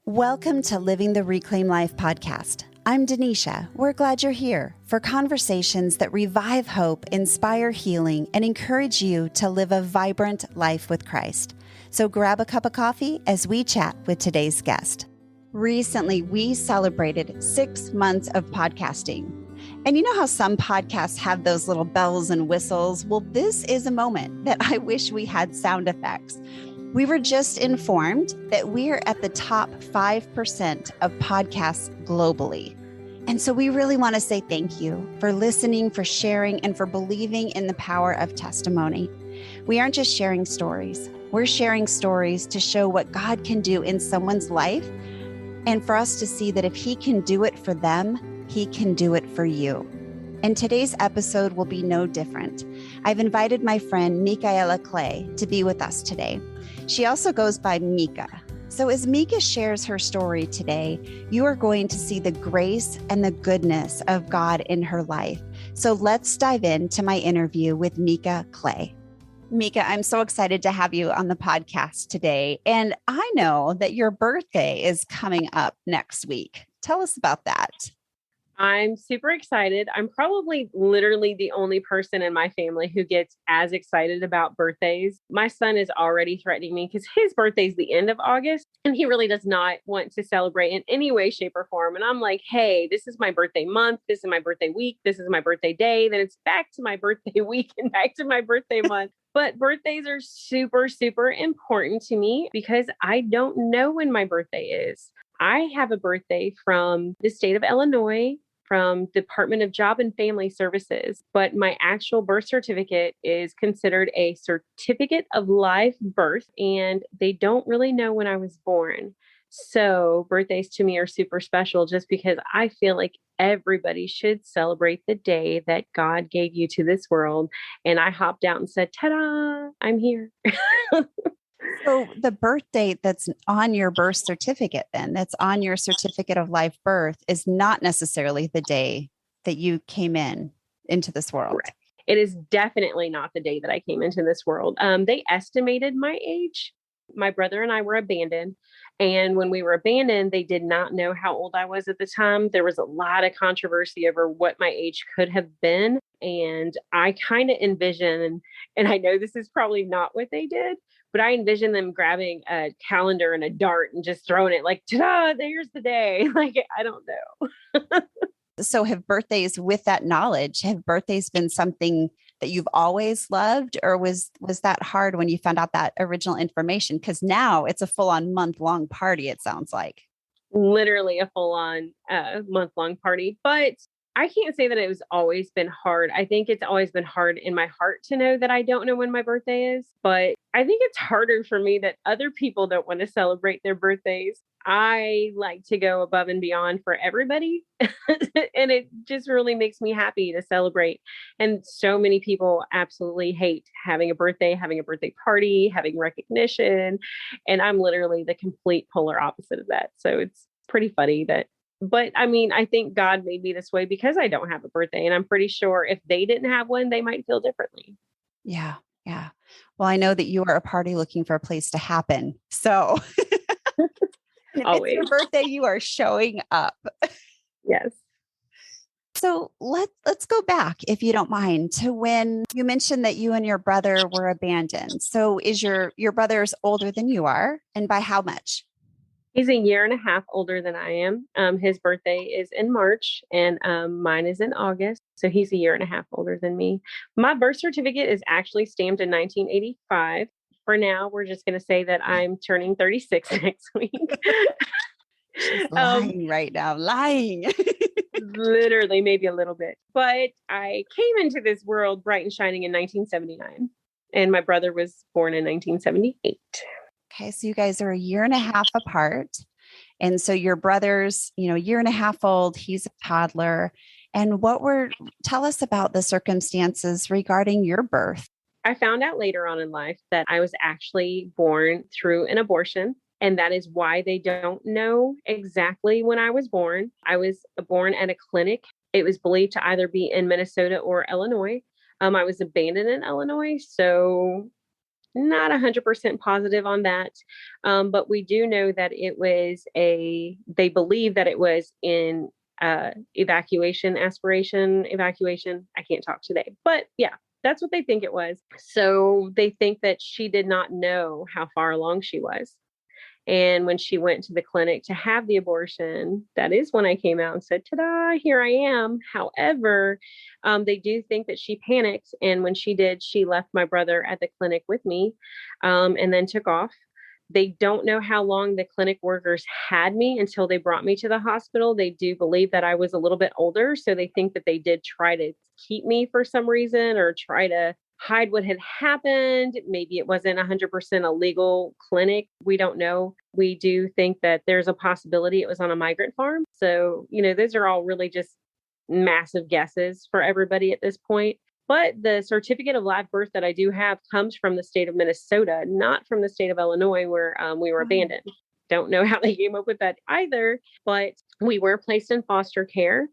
Welcome to Living the Reclaim Life podcast. I'm Denisha. We're glad you're here for conversations that revive hope, inspire healing, and encourage you to live a vibrant life with Christ. So grab a cup of coffee as we chat with today's guest. Recently, we celebrated 6 months of podcasting. And you know how some podcasts have those little bells and whistles? Well, this is a moment that I wish we had sound effects. We were just informed that we are at the top 5% of podcasts globally. And so we really want to say thank you for listening, for sharing, and for believing in the power of testimony. We aren't just sharing stories. We're sharing stories to show what God can do in someone's life and for us to see that if He can do it for them, He can do it for you. And today's episode will be no different. I've invited my friend Micaella Clay to be with us today. She also goes by Mica. So as Mica shares her story today, you are going to see the grace and the goodness of God in her life. So let's dive into my interview with Mica Clay. Mica, I'm so excited to have you on the podcast today. And I know that your birthday is coming up next week. Tell us about that. I'm super excited. I'm probably literally the only person in my family who gets as excited about birthdays. My son is already threatening me because his birthday is the end of August and he really does not want to celebrate in any way, shape, or form. And I'm like, hey, this is my birthday month. This is my birthday week. This is my birthday day. Then it's back to my birthday week and back to my birthday month. But birthdays are super, super important to me because I don't know when my birthday is. I have a birthday from the state of Illinois, from Department of Job and Family Services, but my actual birth certificate is considered a certificate of live birth, and they don't really know when I was born. So birthdays to me are super special just because I feel like everybody should celebrate the day that God gave you to this world. And I hopped out and said, ta-da, I'm here. So the birth date that's on your birth certificate then, that's on your certificate of live birth is not necessarily the day that you came into this world. Right. It is definitely not the day that I came into this world. They estimated my age. My brother and I were abandoned. And when we were abandoned, they did not know how old I was at the time. There was a lot of controversy over what my age could have been. And I kind of envision, and I know this is probably not what they did, but I envision them grabbing a calendar and a dart and just throwing it like, ta-da, there's the day. Like, I don't know. So have birthdays with that knowledge, have birthdays been something that you've always loved, or was that hard when you found out that original information? Because now it's a full-on month-long party, it sounds like. Literally a full-on month-long party. But I can't say that it was always been hard. I think it's always been hard in my heart to know that I don't know when my birthday is. But I think it's harder for me that other people don't want to celebrate their birthdays. I like to go above and beyond for everybody. And it just really makes me happy to celebrate. And so many people absolutely hate having a birthday party, having recognition. And I'm literally the complete polar opposite of that. So it's pretty funny that. But I mean, I think God made me this way because I don't have a birthday. And I'm pretty sure if they didn't have one, they might feel differently. Yeah. Yeah. Well, I know that you are a party looking for a place to happen. So if Always. it's your birthday, you are showing up. Yes. So let's go back, if you don't mind, to when you mentioned that you and your brother were abandoned. So is your brother's older than you are, and by how much? He's a year and a half older than I am. His birthday is in March and mine is in August. So he's a year and a half older than me. My birth certificate is actually stamped in 1985. For now, we're just going to say that I'm turning 36 next week. She's lying right now, lying. Literally, maybe a little bit. But I came into this world bright and shining in 1979. And my brother was born in 1978. Okay, so you guys are a year and a half apart. And so your brother's, a year and a half old, he's a toddler. And tell us about the circumstances regarding your birth. I found out later on in life that I was actually born through an abortion. And that is why they don't know exactly when I was born. I was born at a clinic. It was believed to either be in Minnesota or Illinois. I was abandoned in Illinois. So not 100% positive on that. But we do know that they believe that it was in evacuation. I can't talk today, but yeah, that's what they think it was. So they think that she did not know how far along she was. And when she went to the clinic to have the abortion, that is when I came out and said, ta-da, here I am. However, they do think that she panicked. And when she did, she left my brother at the clinic with me, and then took off. They don't know how long the clinic workers had me until they brought me to the hospital. They do believe that I was a little bit older. So they think that they did try to keep me for some reason or try to hide what had happened. Maybe it wasn't 100% a legal clinic. We don't know. We do think that there's a possibility it was on a migrant farm. So, those are all really just massive guesses for everybody at this point. But the certificate of live birth that I do have comes from the state of Minnesota, not from the state of Illinois, where we were abandoned. Don't know how they came up with that either, but we were placed in foster care.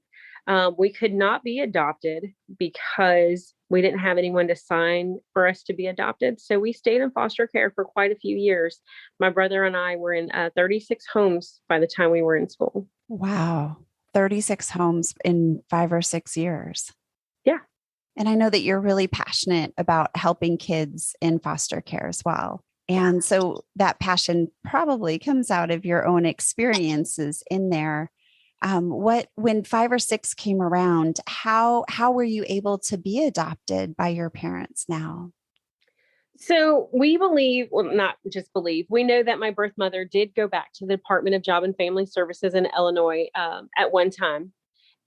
We could not be adopted because we didn't have anyone to sign for us to be adopted. So we stayed in foster care for quite a few years. My brother and I were in 36 homes by the time we were in school. Wow. 36 homes in 5 or 6 years. Yeah. And I know that you're really passionate about helping kids in foster care as well. And so that passion probably comes out of your own experiences in there. When 5 or 6 came around, how were you able to be adopted by your parents now? So we believe, well, not just believe, we know that my birth mother did go back to the Department of Job and Family Services in Illinois at one time.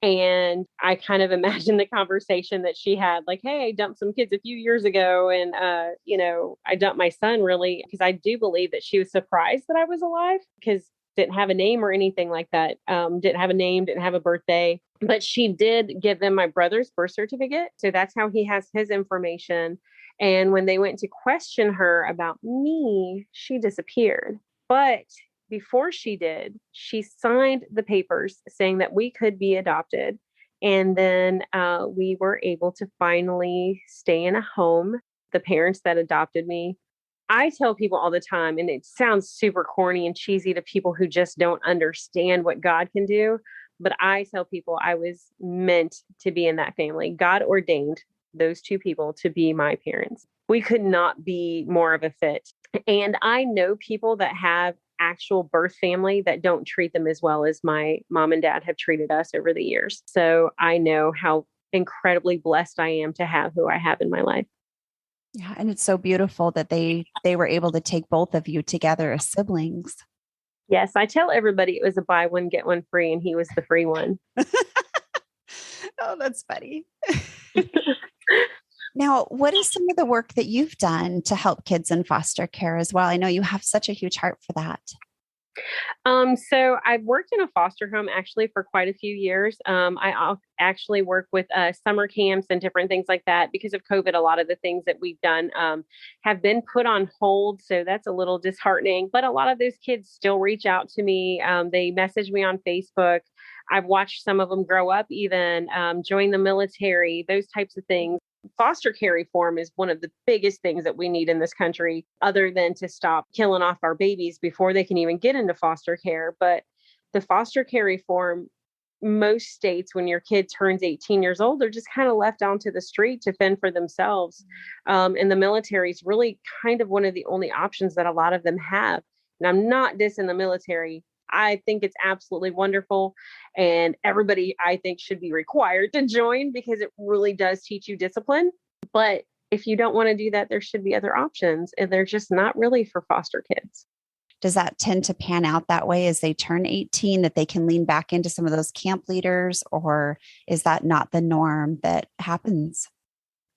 And I kind of imagine the conversation that she had, like, hey, I dumped some kids a few years ago. And, I dumped my son really, because I do believe that she was surprised that I was alive because didn't have a name or anything like that. Didn't have a name, didn't have a birthday, but she did give them my brother's birth certificate. So that's how he has his information. And when they went to question her about me, she disappeared. But before she did, she signed the papers saying that we could be adopted. And then we were able to finally stay in a home. The parents that adopted me, I tell people all the time, and it sounds super corny and cheesy to people who just don't understand what God can do. But I tell people I was meant to be in that family. God ordained those two people to be my parents. We could not be more of a fit. And I know people that have actual birth family that don't treat them as well as my mom and dad have treated us over the years. So I know how incredibly blessed I am to have who I have in my life. Yeah, and it's so beautiful that they were able to take both of you together as siblings. Yes, I tell everybody it was a buy one, get one free, and he was the free one. Oh, that's funny. Now, what is some of the work that you've done to help kids in foster care as well? I know you have such a huge heart for that. So I've worked in a foster home actually for quite a few years. Actually work with summer camps and different things like that. Because of COVID, a lot of the things that we've done have been put on hold. So that's a little disheartening. But a lot of those kids still reach out to me. They message me on Facebook. I've watched some of them grow up, even join the military, those types of things. Foster care reform is one of the biggest things that we need in this country, other than to stop killing off our babies before they can even get into foster care. But the foster care reform, most states, when your kid turns 18 years old, they're just kind of left onto the street to fend for themselves. And the military is really kind of one of the only options that a lot of them have. And I'm not dissing the military. I think it's absolutely wonderful. And everybody, I think, should be required to join because it really does teach you discipline. But if you don't want to do that, there should be other options. And they're just not really for foster kids. Does that tend to pan out that way as they turn 18, that they can lean back into some of those camp leaders? Or is that not the norm that happens?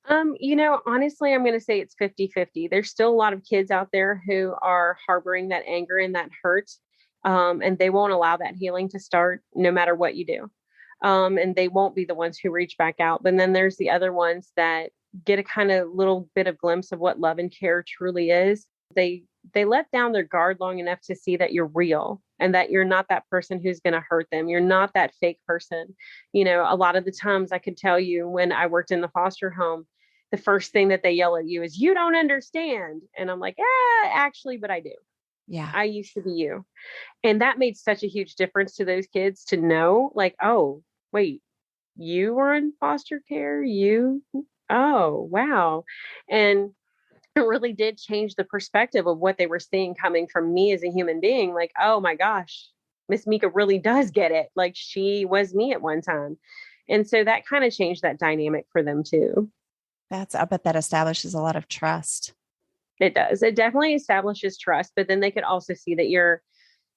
Honestly, I'm going to say it's 50-50. There's still a lot of kids out there who are harboring that anger and that hurt. And they won't allow that healing to start no matter what you do. And they won't be the ones who reach back out. But then there's the other ones that get a kind of little bit of glimpse of what love and care truly is. They let down their guard long enough to see that you're real and that you're not that person who's going to hurt them. You're not that fake person. A lot of the times I could tell you when I worked in the foster home, the first thing that they yell at you is, you don't understand. And I'm like, actually, but I do. Yeah. I used to be you. And that made such a huge difference to those kids to know, like, oh, wait, you were in foster care? Oh, wow. And it really did change the perspective of what they were seeing coming from me as a human being. Like, oh my gosh, Miss Mica really does get it. Like she was me at one time. And so that kind of changed that dynamic for them too. I bet that establishes a lot of trust. It does. It definitely establishes trust, but then they could also see that you're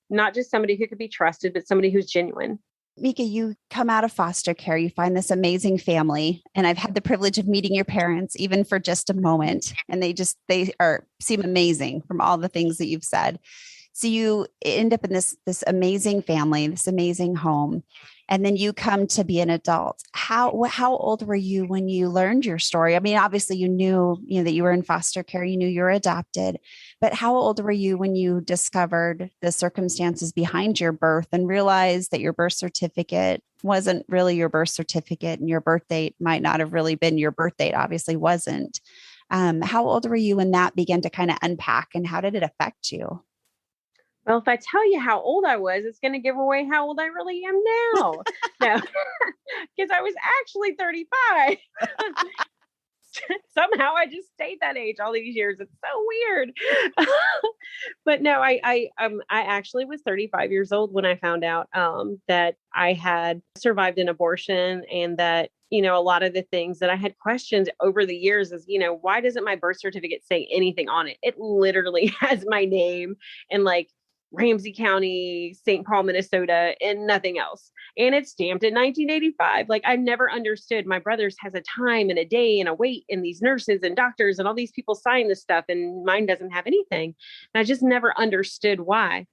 not just somebody who could be trusted, but somebody who's genuine. Mica, you come out of foster care, you find this amazing family, and I've had the privilege of meeting your parents even for just a moment, and seem amazing from all the things that you've said. So you end up in this amazing family, this amazing home, and then you come to be an adult. How old were you when you learned your story? I mean, obviously you knew that you were in foster care, you knew you were adopted, but how old were you when you discovered the circumstances behind your birth and realized that your birth certificate wasn't really your birth certificate and your birth date might not have really been your birth date? Obviously wasn't. How old were you when that began to kind of unpack, and how did it affect you? Well, if I tell you how old I was, it's going to give away how old I really am now. No, because I was actually 35. Somehow I just stayed that age all these years. It's so weird. But no, I actually was 35 years old when I found out that I had survived an abortion, and that, a lot of the things that I had questioned over the years is, why doesn't my birth certificate say anything on it? It literally has my name and like Ramsey County, St. Paul, Minnesota, and nothing else. And it's stamped in 1985. Like I never understood. My brother's has a time and a day and a wait, and these nurses and doctors and all these people sign this stuff, and mine doesn't have anything. And I just never understood why.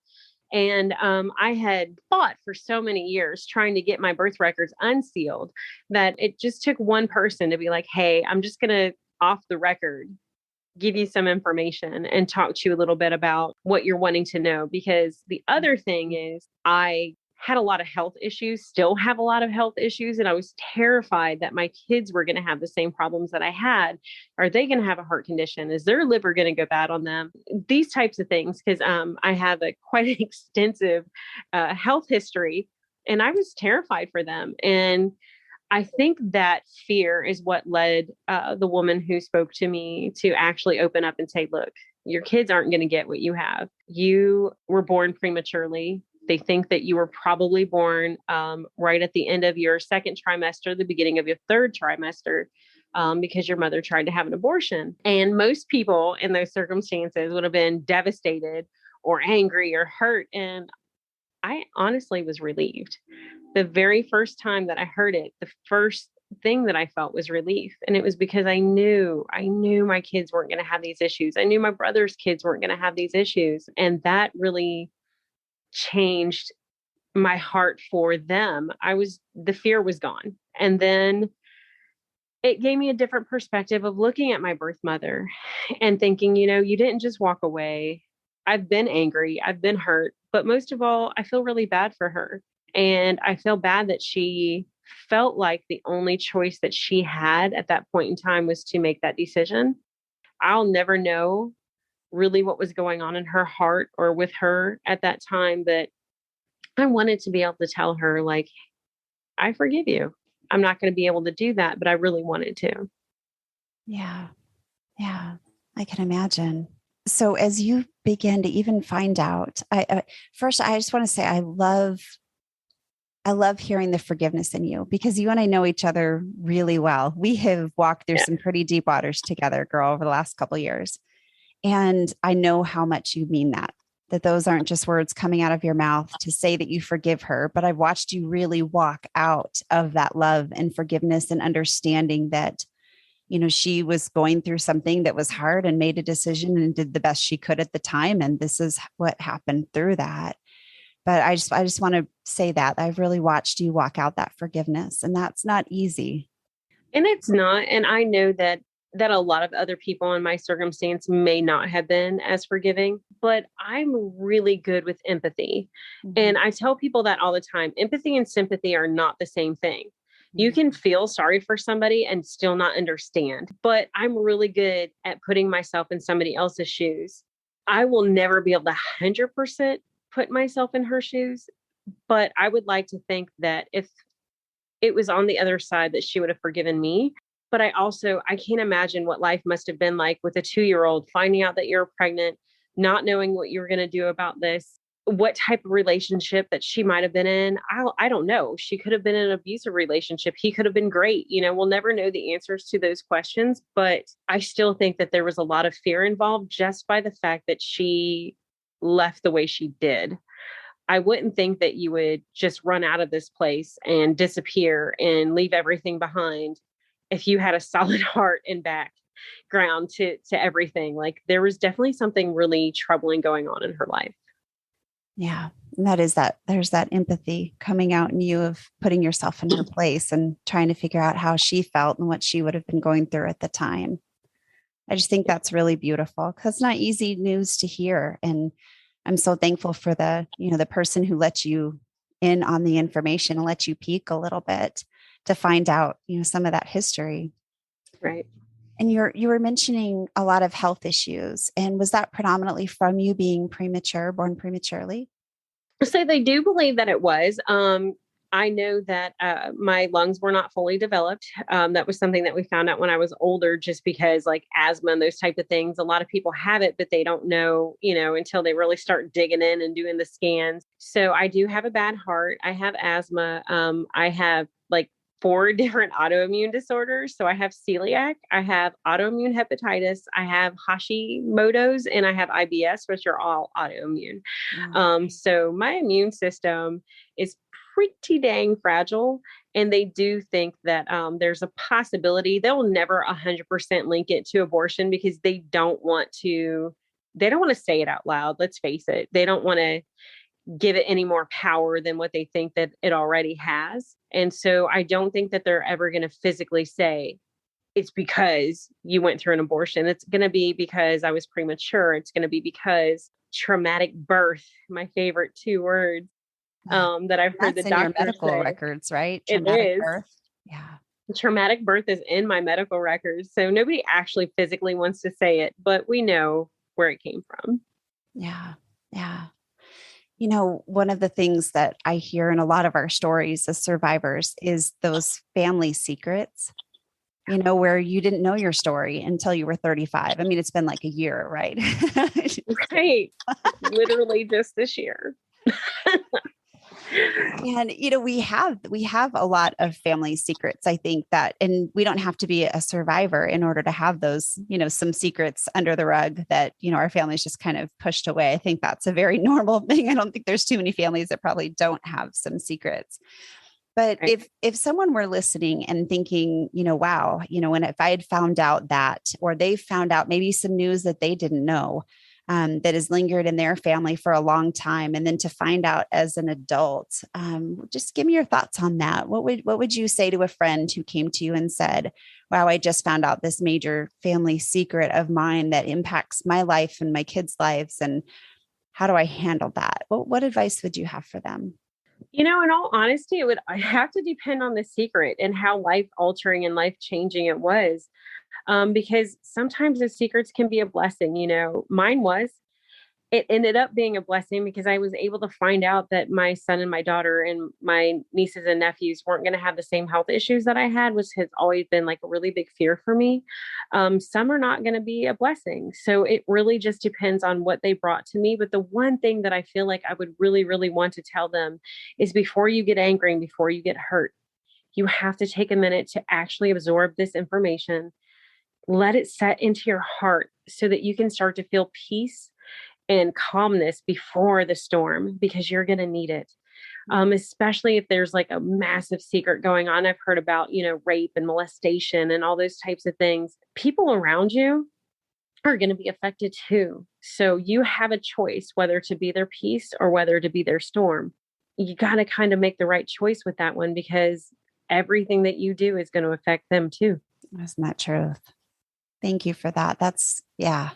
And I had fought for so many years trying to get my birth records unsealed that it just took one person to be like, hey, I'm just going to off the record give you some information and talk to you a little bit about what you're wanting to know. Because the other thing is I had a lot of health issues, still have a lot of health issues. And I was terrified that my kids were going to have the same problems that I had. Are they going to have a heart condition? Is their liver going to go bad on them? These types of things. Because I have quite an extensive health history, and I was terrified for them. And I think that fear is what led the woman who spoke to me to actually open up and say, look, your kids aren't going to get what you have. You were born prematurely. They think that you were probably born right at the end of your second trimester, the beginning of your third trimester, because your mother tried to have an abortion. And most people in those circumstances would have been devastated or angry or hurt. And I honestly was relieved. The very first time that I heard it, the first thing that I felt was relief. And it was because I knew my kids weren't going to have these issues. I knew my brother's kids weren't going to have these issues. And that really changed my heart for them. The fear was gone. And then it gave me a different perspective of looking at my birth mother and thinking, you didn't just walk away. I've been angry. I've been hurt. But most of all, I feel really bad for her. And I feel bad that she felt like the only choice that she had at that point in time was to make that decision. I'll never know really what was going on in her heart or with her at that time, but I wanted to be able to tell her, like, I forgive you. I'm not going to be able to do that, but I really wanted to. Yeah. Yeah. I can imagine. So as you begin to even find out, first, I just want to say, I love hearing the forgiveness in you, because you and I know each other really well. We have walked through some pretty deep waters together, girl, over the last couple of years. And I know how much you mean that those aren't just words coming out of your mouth to say that you forgive her, but I've watched you really walk out of that love and forgiveness and understanding that, she was going through something that was hard and made a decision and did the best she could at the time. And this is what happened through that. But I just want to say that I've really watched you walk out that forgiveness, and that's not easy. And it's not. And I know that a lot of other people in my circumstance may not have been as forgiving, but I'm really good with empathy. Mm-hmm. And I tell people that all the time. Empathy and sympathy are not the same thing. You can feel sorry for somebody and still not understand, but I'm really good at putting myself in somebody else's shoes. I will never be able to 100% put myself in her shoes, but I would like to think that if it was on the other side, that she would have forgiven me. But I can't imagine what life must have been like with a 2-year-old finding out that you're pregnant, not knowing what you were going to do about this, what type of relationship that she might have been in. I don't know. She could have been in an abusive relationship. He could have been great. We'll never know the answers to those questions, but I still think that there was a lot of fear involved just by the fact that she left the way she did. I wouldn't think that you would just run out of this place and disappear and leave everything behind if you had a solid heart and background to everything. Like, there was definitely something really troubling going on in her life. Yeah. And there's that empathy coming out in you of putting yourself in her place and trying to figure out how she felt and what she would have been going through at the time. I just think that's really beautiful because it's not easy news to hear. And I'm so thankful for the person who let you in on the information and let you peek a little bit to find out, some of that history. Right. And you were mentioning a lot of health issues. And was that predominantly from you being born prematurely? So they do believe that it was. I know that my lungs were not fully developed. That was something that we found out when I was older, just because like asthma and those type of things, a lot of people have it, but they don't know, until they really start digging in and doing the scans. So I do have a bad heart. I have asthma. I have like 4 different autoimmune disorders. So I have celiac, I have autoimmune hepatitis, I have Hashimoto's, and I have IBS, which are all autoimmune. So my immune system is pretty dang fragile. And they do think that there's a possibility they'll never 100% link it to abortion because they don't want to say it out loud. Let's face it. They don't want to give it any more power than what they think that it already has. And so I don't think that they're ever going to physically say it's because you went through an abortion. It's going to be because I was premature. It's going to be because traumatic birth, my favorite 2 words that I've heard the That's in your doctor medical say. records, right? Traumatic birth. Yeah. Traumatic birth is in my medical records. So nobody actually physically wants to say it, but we know where it came from. Yeah. Yeah. One of the things that I hear in a lot of our stories as survivors is those family secrets, where you didn't know your story until you were 35. I mean, it's been like a year, right? Right. Literally just this year. And, we have a lot of family secrets, I think and we don't have to be a survivor in order to have those, some secrets under the rug that, our families just kind of pushed away. I think that's a very normal thing. I don't think there's too many families that probably don't have some secrets. But Right. if someone were listening and thinking, wow, and if I had found out that, or they found out maybe some news that they didn't know, that has lingered in their family for a long time, and then to find out as an adult, just give me your thoughts on that. What would you say to a friend who came to you and said, wow, I just found out this major family secret of mine that impacts my life and my kids' lives, and how do I handle that? What advice would you have for them? In all honesty, I have to depend on the secret and how life altering and life changing it was. Because sometimes the secrets can be a blessing. Mine was. It ended up being a blessing because I was able to find out that my son and my daughter and my nieces and nephews weren't going to have the same health issues that I had, which has always been like a really big fear for me. Some are not going to be a blessing. So it really just depends on what they brought to me. But the one thing that I feel like I would really, really want to tell them is before you get angry and before you get hurt, you have to take a minute to actually absorb this information, let it set into your heart so that you can start to feel peace and calmness before the storm, because you're going to need it. Especially if there's like a massive secret going on. I've heard about, rape and molestation and all those types of things. People around you are going to be affected too. So you have a choice whether to be their peace or whether to be their storm. You got to kind of make the right choice with that one, because everything that you do is going to affect them too. Isn't that truth? Thank you for that. Yeah.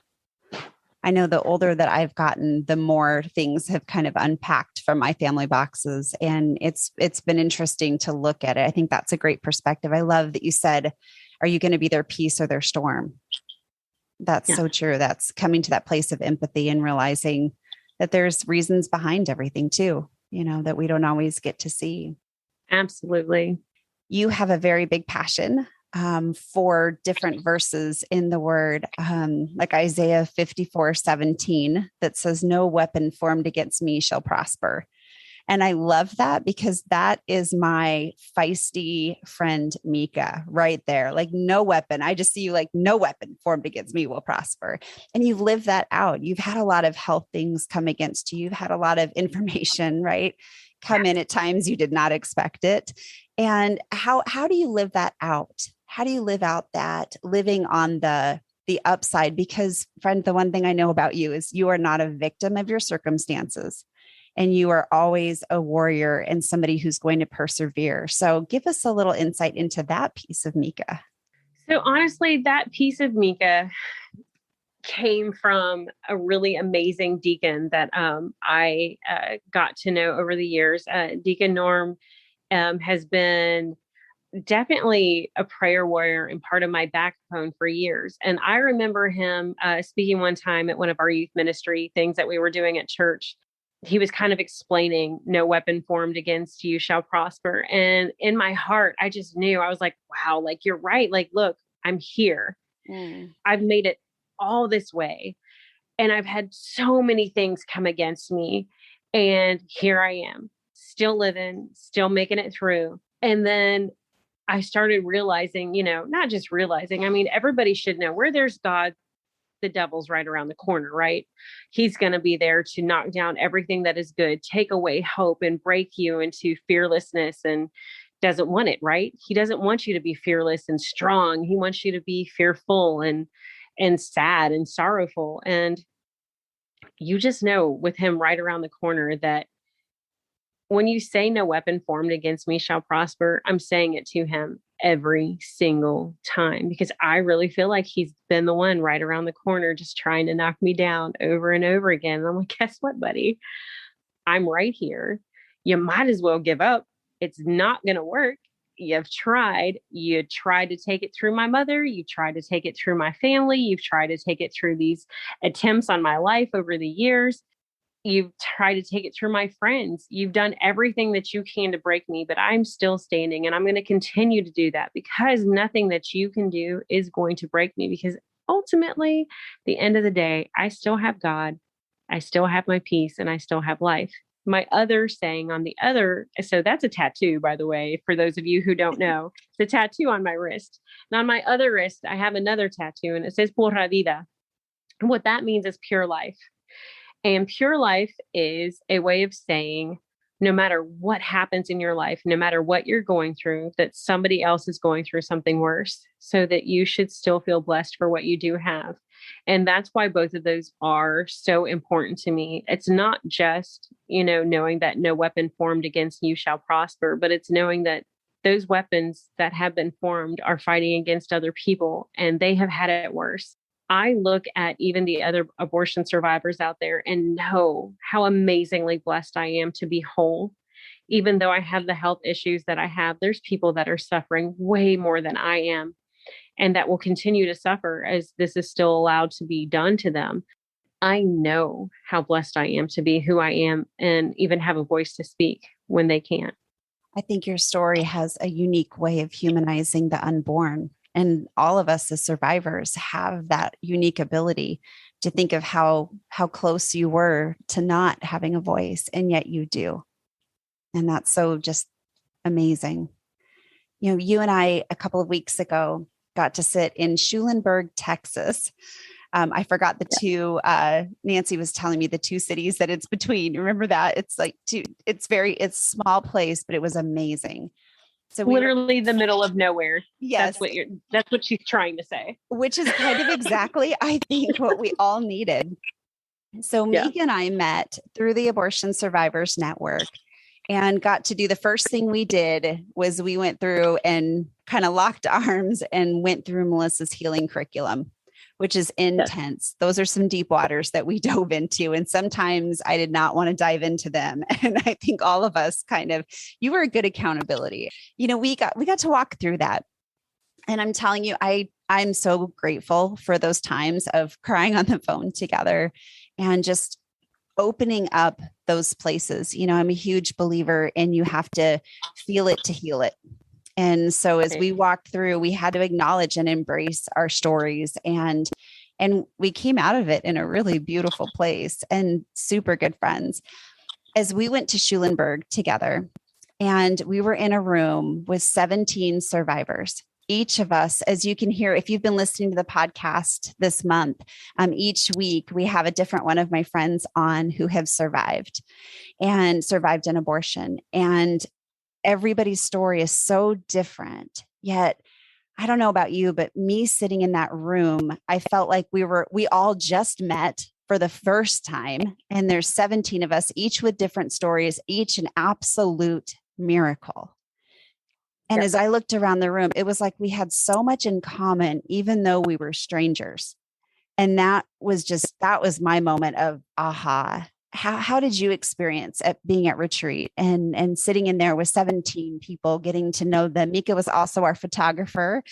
I know the older that I've gotten, the more things have kind of unpacked from my family boxes. And it's been interesting to look at it. I think that's a great perspective. I love that you said, are you going to be their peace or their storm? That's so true. That's coming to that place of empathy and realizing that there's reasons behind everything too, that we don't always get to see. Absolutely. You have a very big passion for different verses in the word, like Isaiah 54:17, that says, no weapon formed against me shall prosper. And I love that because that is my feisty friend, Mica, right there. Like, no weapon. I just see you like, no weapon formed against me will prosper. And you've lived that out. You've had a lot of health things come against you. You've had a lot of information, right, come in at times you did not expect it. And how do you live that out? How do you live out that living on the upside? Because, friend, the one thing I know about you is you are not a victim of your circumstances. And you are always a warrior and somebody who's going to persevere. So give us a little insight into that piece of Mica. So honestly, that piece of Mica came from a really amazing deacon that I got to know over the years. Deacon Norm has been definitely a prayer warrior and part of my backbone for years. And I remember him speaking one time at one of our youth ministry things that we were doing at church. He was kind of explaining, no weapon formed against you shall prosper. And in my heart, I just knew, I was like, wow, like, you're right. Like, look, I'm here. I've made it all this way. And I've had so many things come against me. And here I am, still living, still making it through. And then I started realizing, not just realizing, I mean, everybody should know where there's God, the devil's right around the corner, right? He's going to be there to knock down everything that is good, take away hope and break you into fearlessness, and doesn't want it, right? He doesn't want you to be fearless and strong. He wants you to be fearful and sad and sorrowful. And you just know with him right around the corner that when you say no weapon formed against me shall prosper, I'm saying it to him every single time, because I really feel like he's been the one right around the corner, just trying to knock me down over and over again. And I'm like, guess what, buddy? I'm right here. You might as well give up. It's not going to work. You've tried. You tried to take it through my mother. You tried to take it through my family. You've tried to take it through these attempts on my life over the years. You've tried to take it through my friends. You've done everything that you can to break me, but I'm still standing, and I'm going to continue to do that, because nothing that you can do is going to break me, because ultimately, the end of the day, I still have God, I still have my peace, and I still have life. My other saying on the other, so that's a tattoo, by the way, for those of you who don't know, it's a tattoo on my wrist. And on my other wrist, I have another tattoo, and it says pura vida. And what that means is pure life. And pure life is a way of saying, no matter what happens in your life, no matter what you're going through, that somebody else is going through something worse, so that you should still feel blessed for what you do have. And that's why both of those are so important to me. It's not just, knowing that no weapon formed against you shall prosper, but it's knowing that those weapons that have been formed are fighting against other people, and they have had it worse. I look at even the other abortion survivors out there and know how amazingly blessed I am to be whole. Even though I have the health issues that I have, there's people that are suffering way more than I am, and that will continue to suffer as this is still allowed to be done to them. I know how blessed I am to be who I am and even have a voice to speak when they can't. I think your story has a unique way of humanizing the unborn. And all of us as survivors have that unique ability to think of how close you were to not having a voice, and yet you do. And that's so just amazing. You and I, a couple of weeks ago, got to sit in Schulenburg, Texas. I forgot the two, Nancy was telling me the two cities that it's between. Remember that? It's like it's a small place, but it was amazing. So literally the middle of nowhere. Yes. That's what she's trying to say. Which is kind of exactly, I think, what we all needed. So Mica and I met through the Abortion Survivors Network and got to do, the first thing we did was we went through and kind of locked arms and went through Melissa's healing curriculum, which is Yes. intense. Those are some deep waters that we dove into. And sometimes I did not want to dive into them. And I think all of us you were a good accountability. We got to walk through that. And I'm telling you, I'm so grateful for those times of crying on the phone together and just opening up those places. I'm a huge believer in you have to feel it to heal it. And so as we walked through, we had to acknowledge and embrace our stories, and we came out of it in a really beautiful place and super good friends. As we went to Schulenburg together, and we were in a room with 17 survivors. Each of us, as you can hear, if you've been listening to the podcast this month, each week we have a different one of my friends on who have survived an abortion. And everybody's story is so different. Yet, I don't know about you, but me sitting in that room, I felt like we all just met for the first time. And there's 17 of us, each with different stories, each an absolute miracle. And as I looked around the room, it was like we had so much in common, even though we were strangers. And that was my moment of aha. How did you experience being at retreat and sitting in there with 17 people, getting to know them? Mica was also our photographer.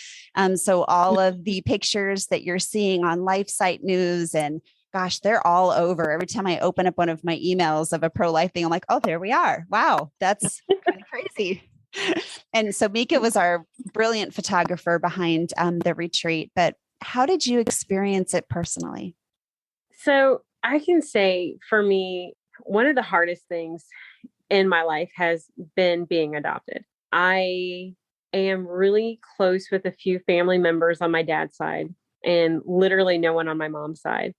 So all of the pictures that you're seeing on LifeSite News, and gosh, they're all over. Every time I open up one of my emails of a pro-life thing, I'm like, oh, there we are. Wow, that's kind of crazy. And so Mica was our brilliant photographer behind the retreat. But how did you experience it personally? So I can say for me, one of the hardest things in my life has been being adopted. I am really close with a few family members on my dad's side and literally no one on my mom's side.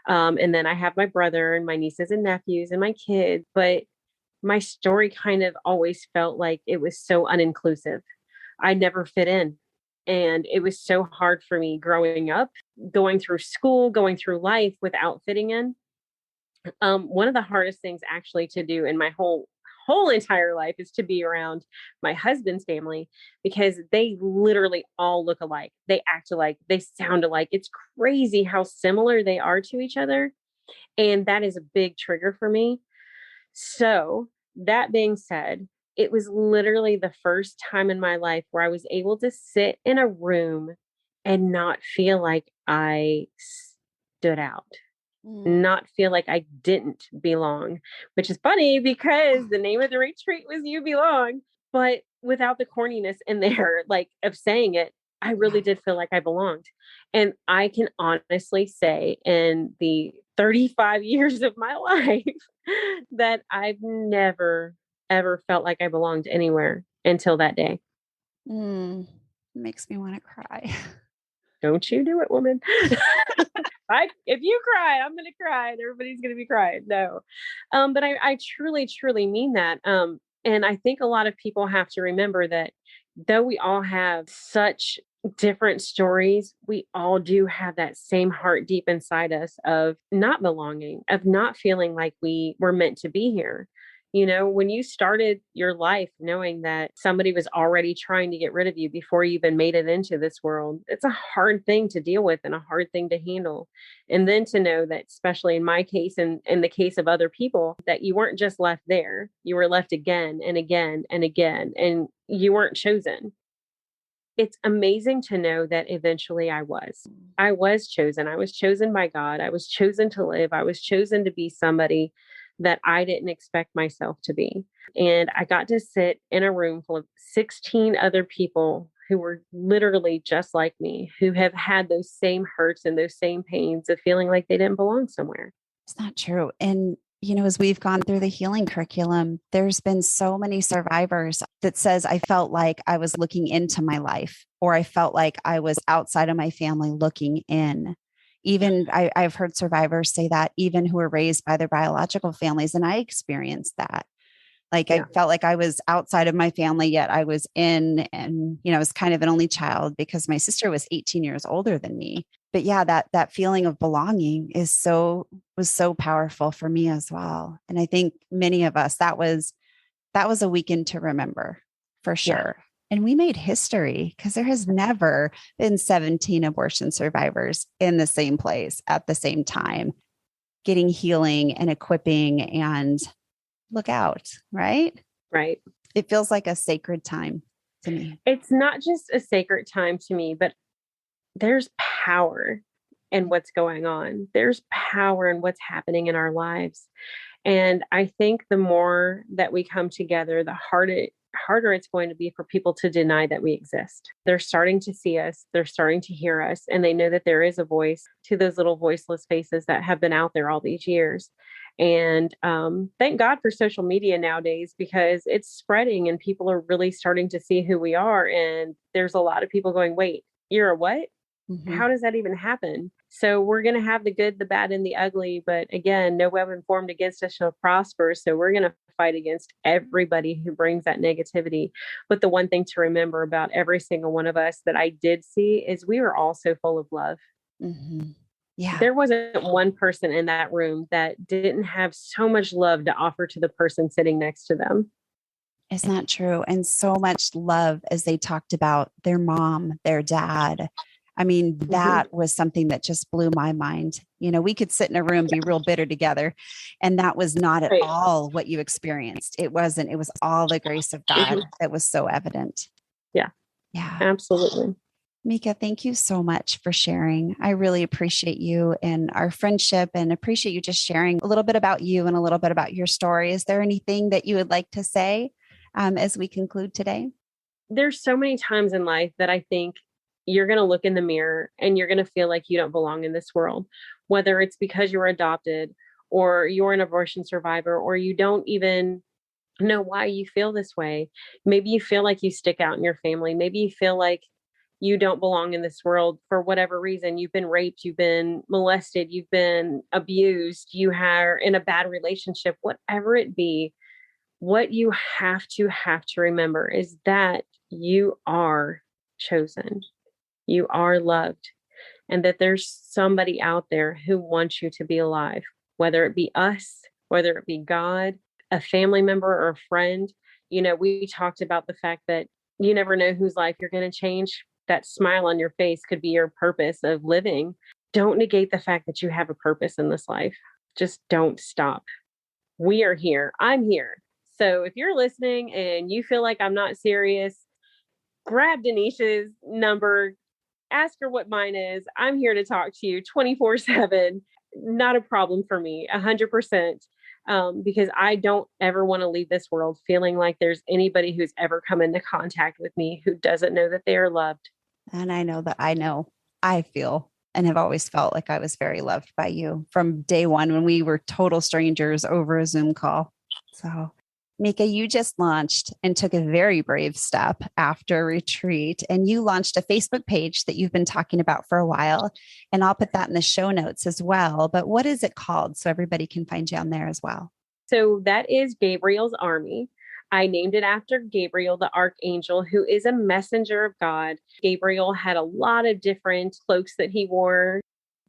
And then I have my brother and my nieces and nephews and my kids, but my story kind of always felt like it was so uninclusive. I never fit in. And it was so hard for me growing up, going through school, going through life without fitting in. One of the hardest things actually to do in my whole entire life is to be around my husband's family, because they literally all look alike. They act alike. They sound alike. It's crazy how similar they are to each other. And that is a big trigger for me. So that being said, it was literally the first time in my life where I was able to sit in a room and not feel like I stood out, not feel like I didn't belong, which is funny because the name of the retreat was You Belong, but without the corniness in there, like of saying it, I really did feel like I belonged. And I can honestly say in the 35 years of my life that I've never, ever felt like I belonged anywhere until that day. Makes me want to cry. Don't you do it, woman. If you cry, I'm going to cry and everybody's going to be crying. No. But I truly, truly mean that. And I think a lot of people have to remember that though we all have such different stories, we all do have that same heart deep inside us of not belonging, of not feeling like we were meant to be here. When you started your life knowing that somebody was already trying to get rid of you before you even made it into this world, it's a hard thing to deal with and a hard thing to handle. And then to know that, especially in my case and in the case of other people, that you weren't just left there, you were left again and again and again, and you weren't chosen. It's amazing to know that eventually I was chosen. I was chosen by God. I was chosen to live. I was chosen to be somebody that I didn't expect myself to be. And I got to sit in a room full of 16 other people who were literally just like me, who have had those same hurts and those same pains of feeling like they didn't belong somewhere. It's not true. And as we've gone through the healing curriculum, there's been so many survivors that says, I felt like I was looking into my life, or I felt like I was outside of my family looking in. Even I've heard survivors say that, even who were raised by their biological families. And I experienced that. Like I felt like I was outside of my family, yet I was in, and, I was kind of an only child because my sister was 18 years older than me. But yeah, that feeling of belonging was so powerful for me as well. And I think many of us, that was a weekend to remember for sure. And we made history because there has never been 17 abortion survivors in the same place at the same time, getting healing and equipping and look out, right? Right. It feels like a sacred time to me. It's not just a sacred time to me, but there's power in what's going on. There's power in what's happening in our lives. And I think the more that we come together, the harder it's going to be for people to deny that we exist. They're starting to see us, they're starting to hear us, and they know that there is a voice to those little voiceless faces that have been out there all these years. And thank God for social media nowadays, because it's spreading and people are really starting to see who we are. And there's a lot of people going, wait, you're a what? Mm-hmm. How does that even happen? So we're going to have the good, the bad, and the ugly. But again, no weapon formed against us shall prosper. So we're going to fight against everybody who brings that negativity. But the one thing to remember about every single one of us that I did see is we were all so full of love. Mm-hmm. Yeah. There wasn't one person in that room that didn't have so much love to offer to the person sitting next to them. Isn't that true? And so much love as they talked about their mom, their dad. I mean, that was something that just blew my mind. You know, we could sit in a room, be real bitter together, and that was not at all what you experienced. It wasn't. It was all the grace of God that was so evident. Yeah. Yeah. Absolutely. Mica, thank you so much for sharing. I really appreciate you and our friendship, and appreciate you just sharing a little bit about you and a little bit about your story. Is there anything that you would like to say as we conclude today? There's so many times in life that I think you're going to look in the mirror and you're going to feel like you don't belong in this world, whether it's because you were adopted or you're an abortion survivor, or you don't even know why you feel this way. Maybe you feel like you stick out in your family. Maybe you feel like you don't belong in this world for whatever reason. You've been raped, you've been molested, you've been abused, you are in a bad relationship, whatever it be. What you have to remember is that you are chosen. You are loved, and that there's somebody out there who wants you to be alive, whether it be us, whether it be God, a family member or a friend. You know, we talked about the fact that you never know whose life you're going to change. That smile on your face could be your purpose of living. Don't negate the fact that you have a purpose in this life. Just don't stop. We are here. I'm here. So if you're listening and you feel like I'm not serious, grab Denisha's number, ask her what mine is. I'm here to talk to you 24/7. Not a problem for me, 100%. Because I don't ever want to leave this world feeling like there's anybody who's ever come into contact with me who doesn't know that they are loved. And I know that I feel and have always felt like I was very loved by you from day one when we were total strangers over a Zoom call. So Mica, you just launched and took a very brave step after retreat, and you launched a Facebook page that you've been talking about for a while. And I'll put that in the show notes as well. But what is it called so everybody can find you on there as well? So that is Gabriel's Army. I named it after Gabriel, the archangel, who is a messenger of God. Gabriel had a lot of different cloaks that he wore.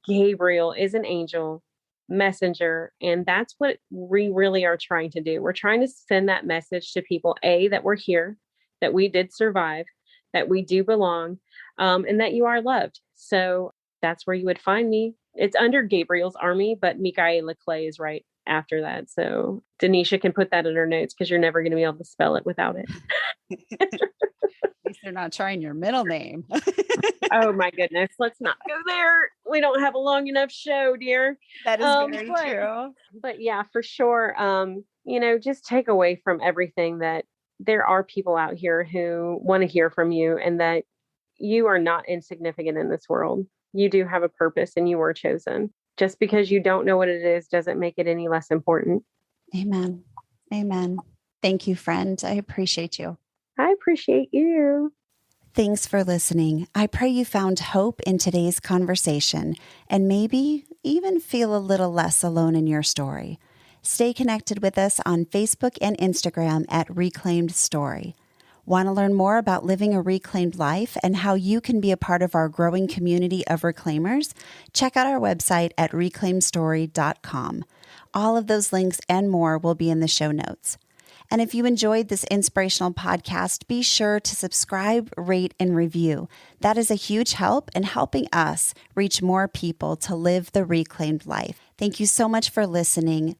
Gabriel is an angel, messenger. And that's what we really are trying to do. We're trying to send that message to people, that we're here, that we did survive, that we do belong, and that you are loved. So that's where you would find me. It's under Gabriel's Army, but Micaella Clay is right after that. So Denisha can put that in her notes, because you're never going to be able to spell it without it. At least they're not trying your middle name. Oh my goodness. Let's not go there. We don't have a long enough show, dear. That is very true. But yeah, for sure. Just take away from everything that there are people out here who want to hear from you, and that you are not insignificant in this world. You do have a purpose and you were chosen. Just because you don't know what it is doesn't make it any less important. Amen. Amen. Thank you, friend. I appreciate you. I appreciate you. Thanks for listening. I pray you found hope in today's conversation and maybe even feel a little less alone in your story. Stay connected with us on Facebook and Instagram at Reclaimed Story. Want to learn more about living a reclaimed life and how you can be a part of our growing community of reclaimers? Check out our website at reclaimstory.com. All of those links and more will be in the show notes. And if you enjoyed this inspirational podcast, be sure to subscribe, rate, and review. That is a huge help in helping us reach more people to live the reclaimed life. Thank you so much for listening.